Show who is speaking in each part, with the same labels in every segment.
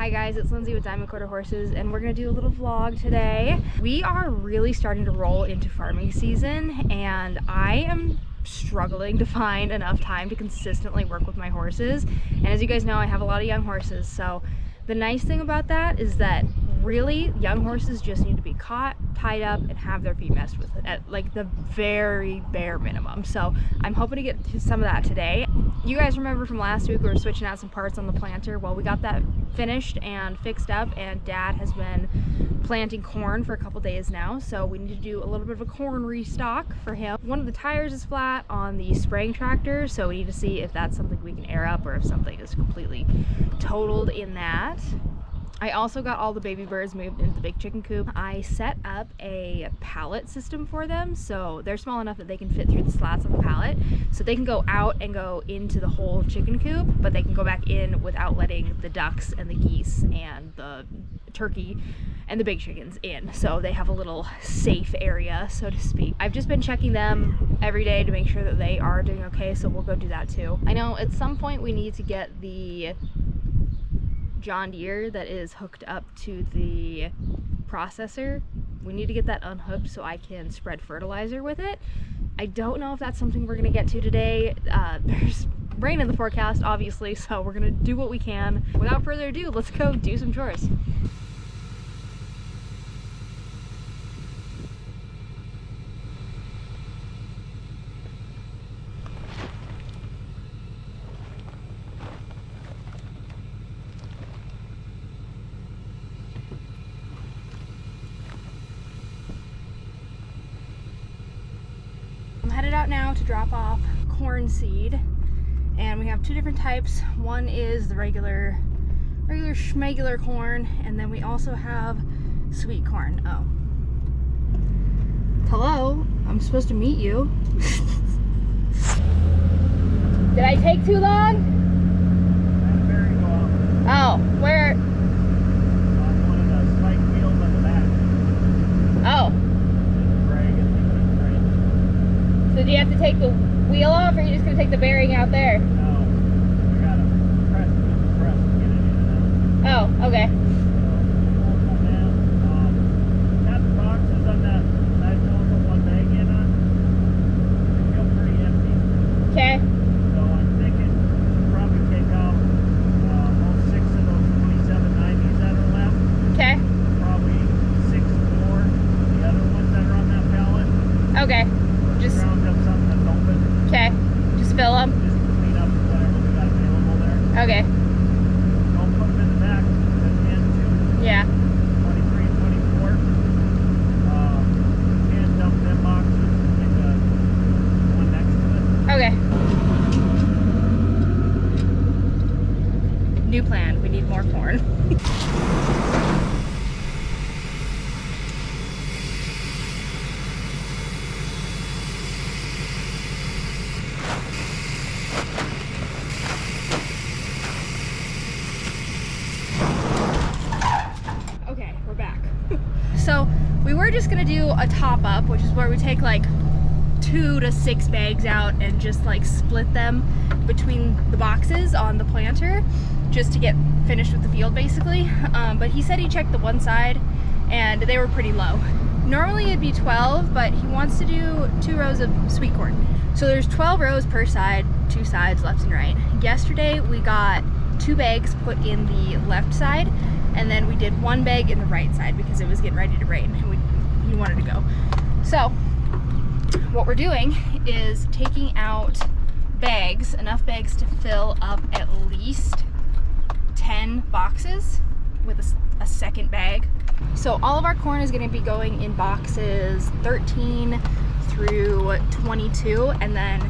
Speaker 1: Hi guys, it's Lindsay with Diamond Quarter Horses, and we're gonna do a little vlog today. We are really starting to roll into farming season, and I am struggling to find enough time to consistently work with my horses. And as you guys know, I have a lot of young horses, so the nice thing about that is that really young horses just need to be caught, tied up, and have their feet messed with at like the very bare minimum. So I'm hoping to get to some of that today. You guys remember from last week we were switching out some parts on the planter. Well, we got that finished and fixed up, and Dad has been planting corn for a couple days now, so we need to do a little bit of a corn restock for him. One of the tires is flat on the spraying tractor, so we need to see if that's something we can air up or if something is completely totaled in that. I also got all the baby birds moved into the big chicken coop. I set up a pallet system for them, so they're small enough that they can fit through the slats on the pallet, so they can go out and go into the whole chicken coop, but they can go back in without letting the ducks and the geese and the turkey and the big chickens in. So they have a little safe area, so to speak. I've just been checking them every day to make sure that they are doing okay, so we'll go do that too. I know at some point we need to get the John Deere that is hooked up to the processor. We need to get that unhooked so I can spread fertilizer with it. I don't know if that's something we're gonna get to today. There's rain in the forecast, obviously, so we're gonna do what we can. Without further ado, let's go do some chores. I'm headed out now to drop off corn seed, and we have two different types. One is the regular schmegular corn, and then we also have sweet corn. Oh, hello, I'm supposed to meet you. Did I take too long?
Speaker 2: Very long.
Speaker 1: Oh, where?
Speaker 2: On one of the spike wheels on the back.
Speaker 1: Oh, so do you have to take the wheel off, or are you just gonna take the bearing out there?
Speaker 2: No, we gotta press to get it in and out.
Speaker 1: Oh, okay.
Speaker 2: Got the boxes on that side door with one bag in on. They feel pretty empty.
Speaker 1: Okay.
Speaker 2: So I'm thinking we should probably take out all 6 of those 2790s that are left.
Speaker 1: Okay.
Speaker 2: Probably 6 more the other ones that are on that pallet.
Speaker 1: Okay. Just
Speaker 2: Round up something that's open.
Speaker 1: okay. Just fill them.
Speaker 2: Just clean up whatever we got available there.
Speaker 1: Okay.
Speaker 2: Don't put them in the back. That's the end too.
Speaker 1: Yeah.
Speaker 2: 23 and 24. Can dump them boxes in the one next to it.
Speaker 1: Okay. New plan. We need more corn. Okay, we're back. So we were just gonna do a top up, which is where we take like 2 to 6 bags out and just like split them between the boxes on the planter just to get finished with the field basically. But he said he checked the one side and they were pretty low. Normally it'd be 12, but he wants to do 2 rows of sweet corn. So there's 12 rows per side, 2 sides left and right. Yesterday we got 2 bags put in the left side, and then we did 1 bag in the right side because it was getting ready to rain and he wanted to go. So what we're doing is taking out bags, enough bags to fill up at least 10 boxes with a second bag. So all of our corn is going to be going in boxes 13 through 22, and then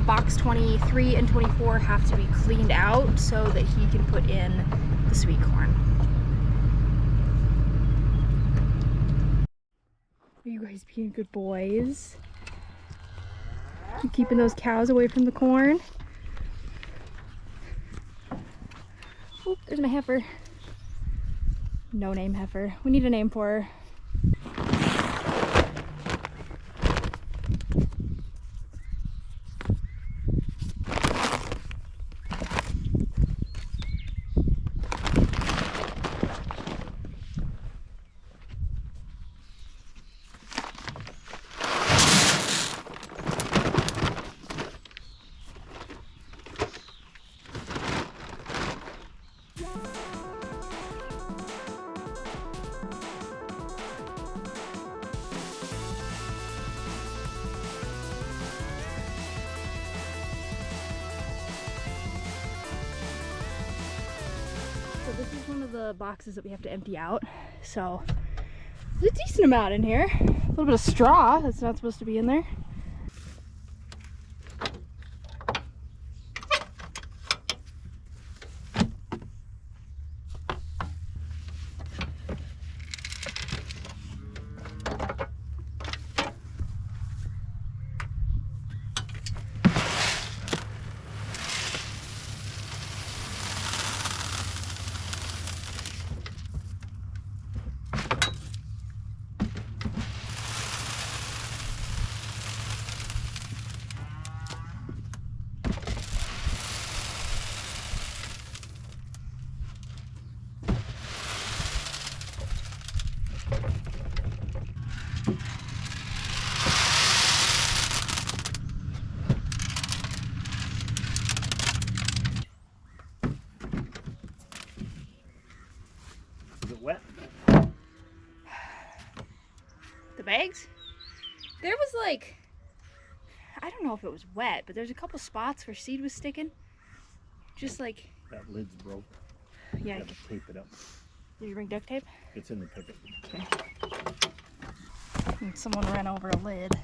Speaker 1: box 23 and 24 have to be cleaned out so that he can put in the sweet corn. Are you guys being good boys? You keeping those cows away from the corn? Oh, there's my heifer. No name heifer. We need a name for her. of the boxes that we have to empty out. So there's a decent amount in here. A little bit of straw that's not supposed to be in there.
Speaker 2: Is it wet?
Speaker 1: The bags? There was like, I don't know if it was wet, but there's a couple spots where seed was sticking. Just like,
Speaker 2: That lid's broke.
Speaker 1: yeah.
Speaker 2: You have to tape it up.
Speaker 1: Did you bring duct tape?
Speaker 2: It's in the pickup.
Speaker 1: Okay. And someone ran over a lid.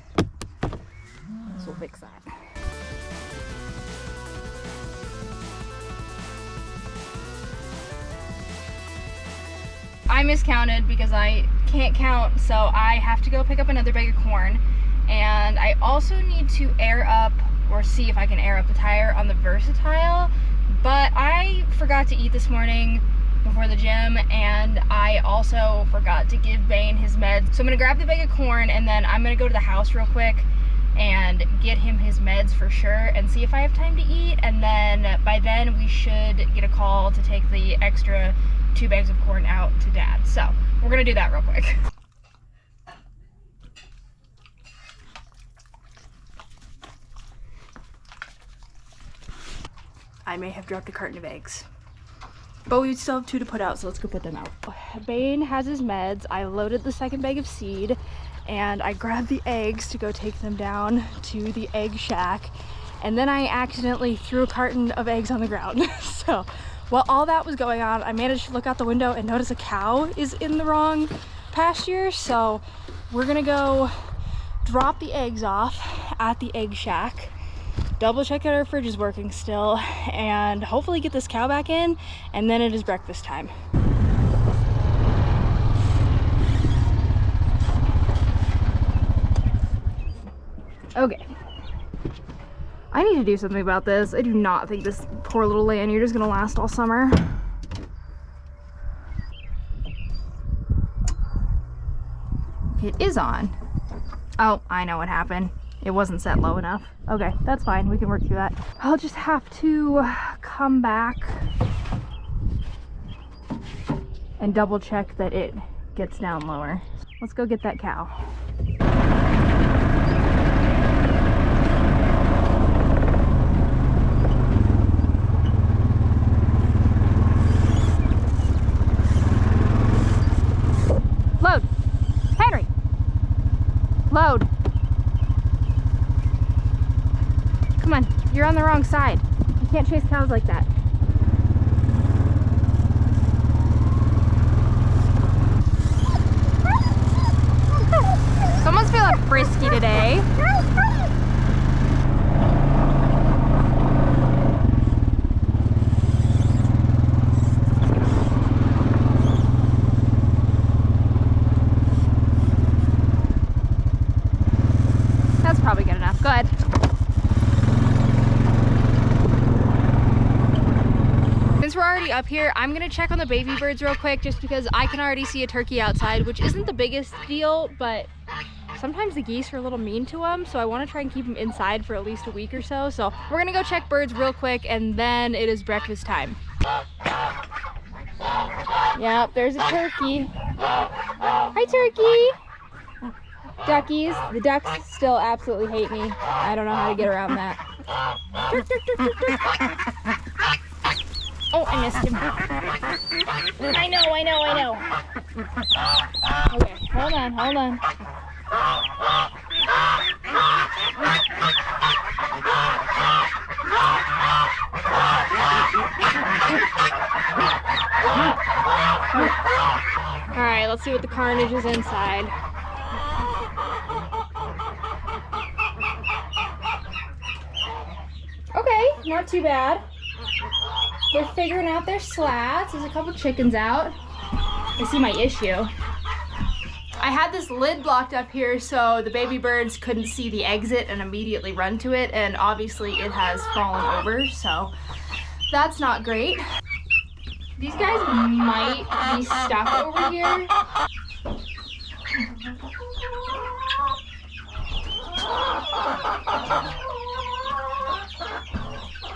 Speaker 1: So we'll fix that. I miscounted because I can't count, so I have to go pick up another bag of corn. And I also need to air up, or see if I can air up the tire on the Versatile. But I forgot to eat this morning before the gym, and I also forgot to give Bane his meds. So I'm gonna grab the bag of corn, and then I'm gonna go to the house real quick and get him his meds for sure, and see if I have time to eat. And then by then we should get a call to take the extra 2 bags of corn out to Dad. So we're gonna do that real quick. I may have dropped a carton of eggs, but we still have 2 to put out, so let's go put them out. Bane has his meds. I loaded the second bag of seed, and I grabbed the eggs to go take them down to the egg shack, and then I accidentally threw a carton of eggs on the ground. So while all that was going on, I managed to look out the window and notice a cow is in the wrong pasture. So we're gonna go drop the eggs off at the egg shack, double check that our fridge is working still, and hopefully get this cow back in, and then it is breakfast time. Okay. I need to do something about this. I do not think this poor little lanyard is gonna last all summer. It is on. Oh, I know what happened. It wasn't set low enough. Okay, that's fine. We can work through that. I'll just have to come back and double check that it gets down lower. Let's go get that cow. Load. Henry. Load. Come on, you're on the wrong side. You can't chase cows like that. Someone's feeling frisky today. That's probably good enough. Go ahead. Since we're already up here, I'm gonna check on the baby birds real quick, just because I can already see a turkey outside, which isn't the biggest deal, but sometimes the geese are a little mean to them, so I want to try and keep them inside for at least a week or so. So we're gonna go check birds real quick, and then it is breakfast time. Yep, there's a turkey. Hi, turkey. Duckies. The ducks still absolutely hate me. I don't know how to get around that. Oh, I missed him. I know. Okay, hold on. right, let's see what the carnage is inside. Okay, not too bad. They're figuring out their slats. There's a couple chickens out. I see my issue. I had this lid blocked up here so the baby birds couldn't see the exit and immediately run to it, and obviously it has fallen over, so that's not great. These guys might be stuck over here.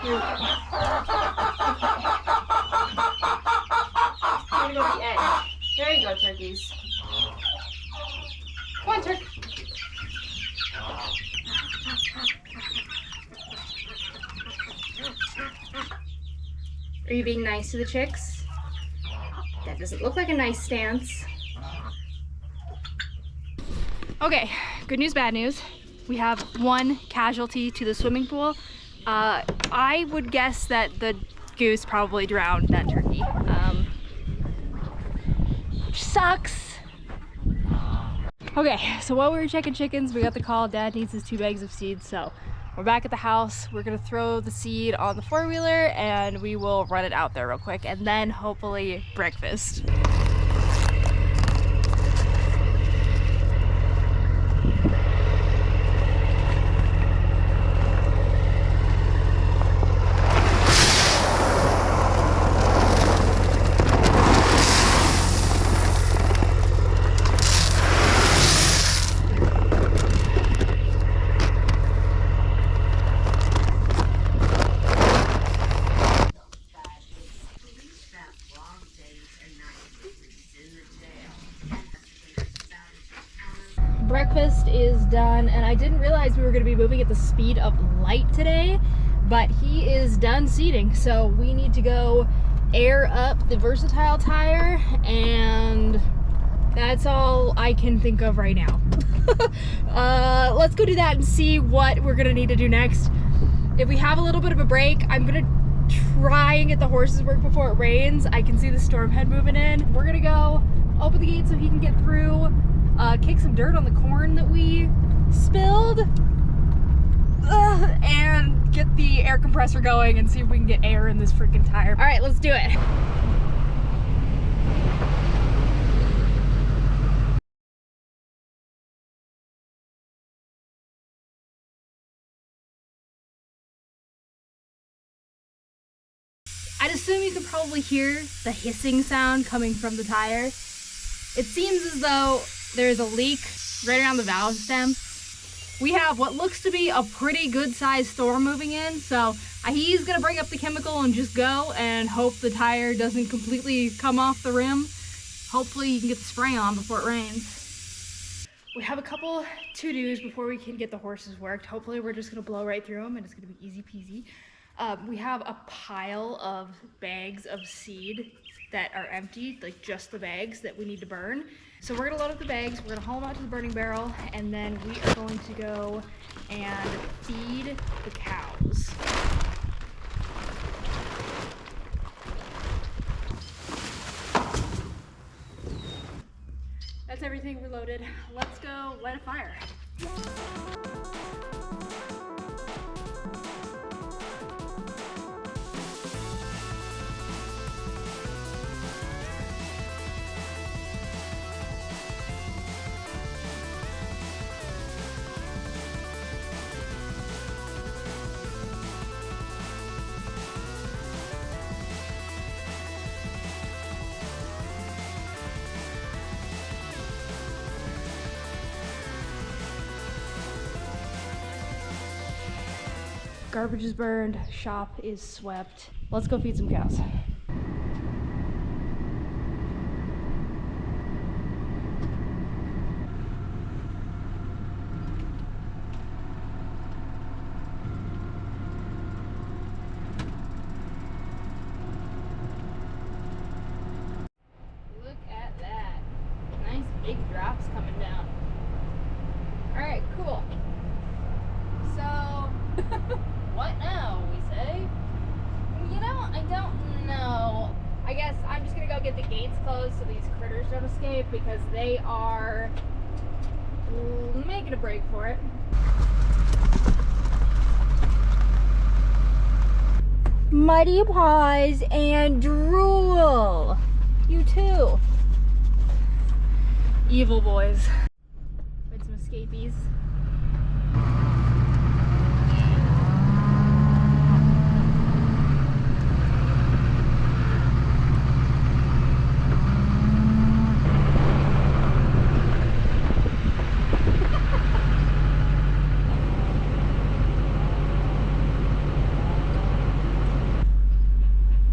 Speaker 1: Here we go. I'm gonna go to the edge. There you go, turkeys. Come on, turkey. Are you being nice to the chicks? That doesn't look like a nice stance. Okay, good news, bad news. We have one casualty to the swimming pool. I would guess that the goose probably drowned that turkey. Which sucks. Okay, so while we were checking chickens, we got the call, Dad needs his 2 bags of seeds, so we're back at the house. We're gonna throw the seed on the 4-wheeler and we will run it out there real quick, and then hopefully breakfast. Breakfast is done, and I didn't realize we were going to be moving at the speed of light today, but he is done seeding, so we need to go air up the Versatile tire, and that's all I can think of right now. Let's go do that and see what we're going to need to do next. If we have a little bit of a break, I'm going to try and get the horses work before it rains. I can see the storm head moving in. We're going to go open the gate so he can get through. Kick some dirt on the corn that we spilled, and get the air compressor going and see if we can get air in this freaking tire. All right, let's do it. I'd assume you can probably hear the hissing sound coming from the tire. It seems as though there's a leak right around the valve stem. We have what looks to be a pretty good sized storm moving in, so he's gonna bring up the chemical and just go and hope the tire doesn't completely come off the rim. Hopefully you can get the spray on before it rains. We have a couple to-dos before we can get the horses worked. Hopefully we're just gonna blow right through them and it's gonna be easy peasy. We have a pile of bags of seed that are empty, like just the bags that we need to burn. So we're gonna load up the bags, we're gonna haul them out to the burning barrel, and then we are going to go and feed the cows. That's everything reloaded. Let's go light a fire. Garbage is burned, shop is swept. Let's go feed some cows. Look at that. Nice big drops coming down. All right, cool. So, what now, we say? You know, I don't know. I guess I'm just gonna go go get the gates closed so these critters don't escape because they are making a break for it. Muddy Paws and Drool. You too. Evil boys. With some escapees.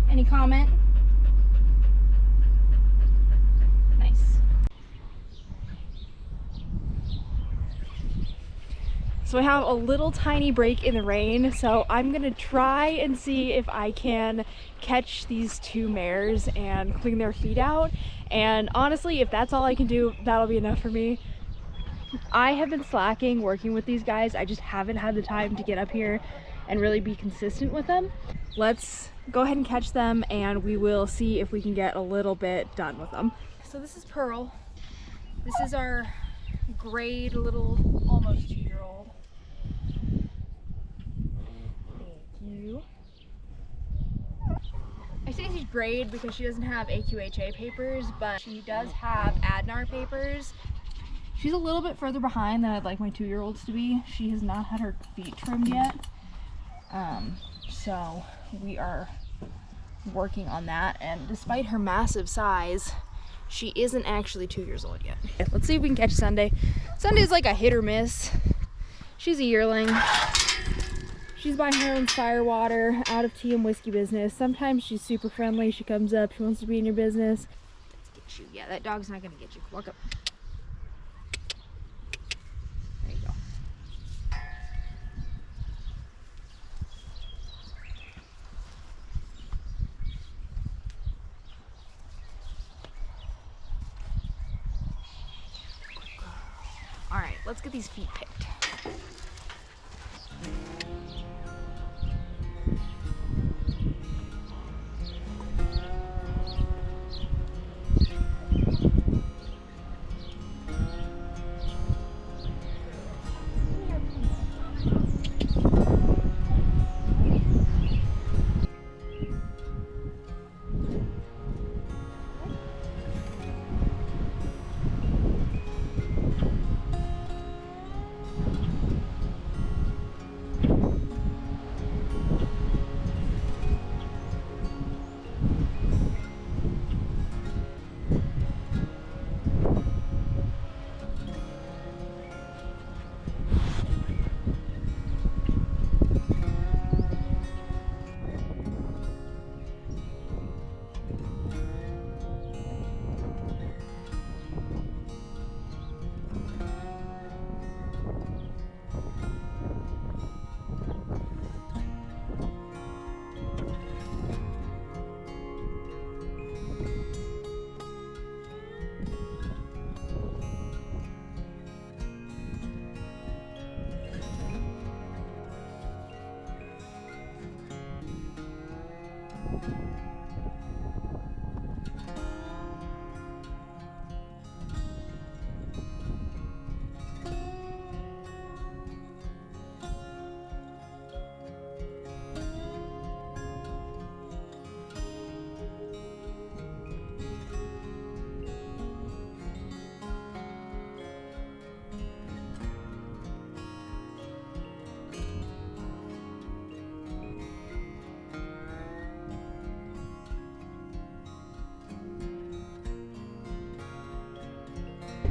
Speaker 1: Any comment? Nice. So I have a little tiny break in the rain, so I'm gonna try and see if I can catch these two mares and clean their feet out. And honestly, if that's all I can do, that'll be enough for me. I have been slacking working with these guys. I just haven't had the time to get up here and really be consistent with them. Let's go ahead and catch them and we will see if we can get a little bit done with them. So this is Pearl. This is our grayed little almost 2-year-old. Thank you. I say she's grayed because she doesn't have AQHA papers, but she does have ADNAR papers. She's a little bit further behind than I'd like my 2-year-olds to be. She has not had her feet trimmed yet. So we are working on that, and despite her massive size, she isn't actually 2 years old yet. Let's see if we can catch Sunday. Sunday's like a hit or miss. She's a yearling. She's by Highlands Firewater, out of TM Whiskey Business. Sometimes she's super friendly. She comes up, she wants to be in your business. Let's get you. Yeah, that dog's not gonna get you. Walk up. There you go. All right, let's get these feet picked.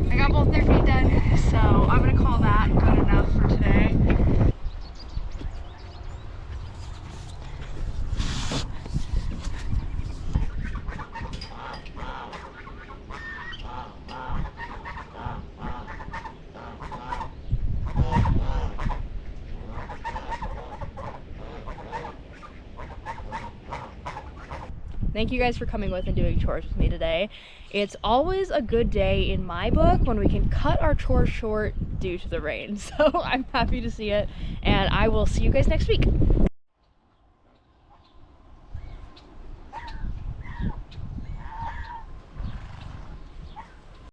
Speaker 1: I got both their feet done, so I'm gonna call that good enough for today. Thank you guys for coming with and doing chores with me today. It's always a good day in my book when we can cut our chores short due to the rain. So I'm happy to see it, and I will see you guys next week.